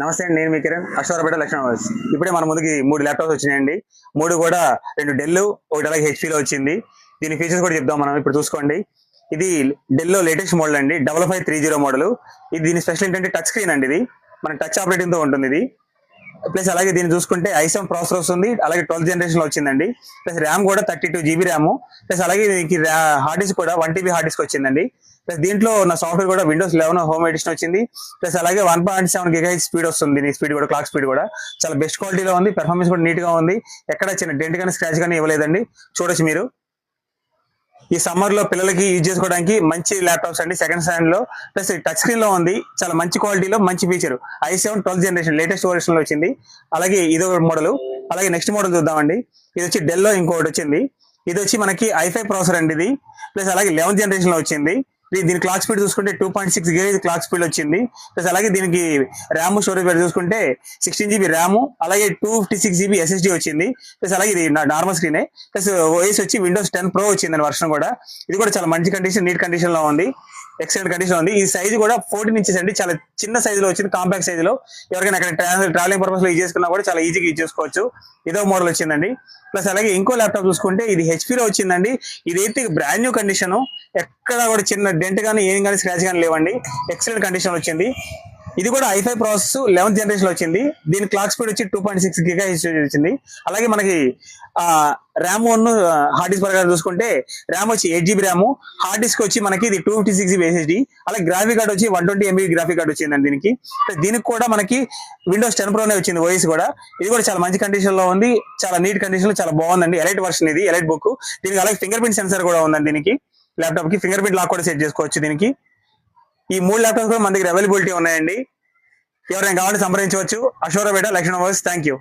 నమస్తే అండి, నేను మీ కిరణ్, అశ్వరపేట లక్ష్మణ వాయిస్. ఇప్పుడే మన ముందుకి 3 ల్యాప్టాప్స్ వచ్చినాయండి. 3 కూడా 2 డెల్, ఒకటి అలాగే హెచ్పీలో వచ్చింది. దీని ఫీచర్స్ కూడా చెప్దాం మనం. ఇప్పుడు చూసుకోండి, ఇది డెల్లో లేటెస్ట్ మోడల్ అండి, 5530 మోడల్. ఇది దీని స్పెషల్ ఏంటంటే టచ్ స్క్రీన్ అండి. ఇది మన టచ్ ఆపరేటింగ్ తో ఉంటుంది ఇది. ప్లస్ అలాగే దీన్ని చూసుకుంటే i7 ప్రాసెసర్ వస్తుంది, అలాగే 12th జనరేషన్ లో వచ్చిందండి. ప్లస్ ర్యామ్ కూడా 32 GB ర్యామ్. ప్లస్ అలాగే దీనికి హార్డ్ డిస్క్ కూడా 1 TB హార్డ్ డిస్క్ వచ్చిందండి. ప్లస్ దీంట్లో ఉన్న సాఫ్ట్వేర్ కూడా విండోస్ 11 హోమ్ ఎడిషన్ వచ్చింది. ప్లస్ అలాగే 1.7 GHz స్పీడ్ వస్తుంది. దీని స్పీడ్ కూడా, క్లాక్ స్పీడ్ కూడా చాలా బెస్ట్ క్వాలిటీలో ఉంది. పెర్ఫార్మెన్స్ కూడా నీట్ గా ఉంది. ఎక్కడ చిన్న డెంట్ కానీ స్క్రాచ్ కానీ ఇవ్వలేదండి. చూడొచ్చు మీరు. ఈ సమ్మర్ లో పిల్లలకి యూజ్ చేసుకోవడానికి మంచి ల్యాప్టాప్స్ అండి, సెకండ్ హ్యాండ్ లో. ప్లస్ టచ్ స్క్రీన్ లో ఉంది, చాలా మంచి క్వాలిటీలో మంచి feature. i7 12th generation latest version లో వచ్చింది. అలాగే ఇదో మోడల్. అలాగే నెక్స్ట్ మోడల్ చూద్దామండి. ఇది వచ్చి డెల్ లో ఇంకోటి వచ్చింది. ఇది వచ్చి మనకి i5 ప్రాసెసర్ అండి ఇది. ప్లస్ అలాగే 11th జనరేషన్ లో వచ్చింది. దీని క్లాక్ స్పీడ్ చూసుకుంటే 2.6 GHz క్లాక్ స్పీడ్ వచ్చింది. ప్లస్ అలాగే దీనికి ర్యామ్ స్టోరేజ్ చూసుకుంటే 16 GB ర్యామ్, అలాగే 256 GB SSD వచ్చింది. ప్లస్ అలాగే ఇది నార్మల్ స్క్రీనే. ప్లస్ ఓఎస్ వచ్చి విండోస్ 10 Pro వచ్చింది వర్షన్ కూడా. ఇది కూడా చాలా మంచి కండిషన్, నీట్ కండిషన్ లో ఉంది, ఎక్సలెంట్ కండిషన్ ఉంది. ఈ సైజ్ కూడా 14 ఇంచెస్ అండి, చాలా చిన్న సైజ్ లో వచ్చింది, కాంపాక్ట్ సైజ్ లో. ఎవరికైనా అక్కడ ట్రావెలింగ్ పర్పస్ లో యూజ్ చేసుకున్నా కూడా చాలా ఈజీగా యూజ్ చేసుకోవచ్చు. ఇదో మోడల్ వచ్చిందండి. ప్లస్ అలాగే ఇంకో ల్యాప్టాప్ చూసుకుంటే ఇది హెచ్పీలో వచ్చిందండి. ఇదైతే బ్రాండ్ న్యూ కండిషన్, ఎక్కడ కూడా చిన్న డెంట్ కానీ ఏం కానీ స్క్రాచ్ కానీ లేవండి, ఎక్సలెంట్ కండిషన్ వచ్చింది. ఇది కూడా i5 ప్రాసెస్ 11th జనరేషన్ లో వచ్చింది. దీని క్లాక్ స్పీడ్ వచ్చి 2.6 GHz వచ్చింది. అలాగే మనకి ర్యామ్ హార్డ్ డిస్క్ ప్రకారం చూసుకుంటే ర్యామ్ వచ్చి 8 GB ర్యామ్, హార్డ్ డిస్క్ వచ్చి మనకి ఇది 256 GB SSD, అలాగే గ్రాఫిక్ కార్డ్ వచ్చి 120 MB గ్రాఫిక్ కార్డ్ వచ్చిందండి దీనికి. దీనికి కూడా మనకి విండోస్ 10 Pro వచ్చింది ఓఎస్ కూడా. ఇది కూడా చాలా మంచి కండిషన్ లో ఉంది, చాలా నీట్ కండిషన్ లో, చాలా బాగుందండి. ఎలైట్ వర్షన్ ఇది, ఎలైట్ బుక్. దీనికి అలాగే ఫింగర్ ప్రింట్ సెన్సర్ కూడా ఉందండి. దీనికి ల్యాప్టాప్ కి ఫింగర్ ప్రింట్ లాక్ కూడా సెట్ చేసుకోవచ్చు దీనికి. ఈ 3 ల్యాప్టాప్స్ కూడా మన దగ్గర అవైలబిలిటీ ఉన్నాయండి. ఎవరైనా కావాలంటే సంప్రదించవచ్చు. అశ్వరపేట లక్ష్మణ వాయిస్. Thank you.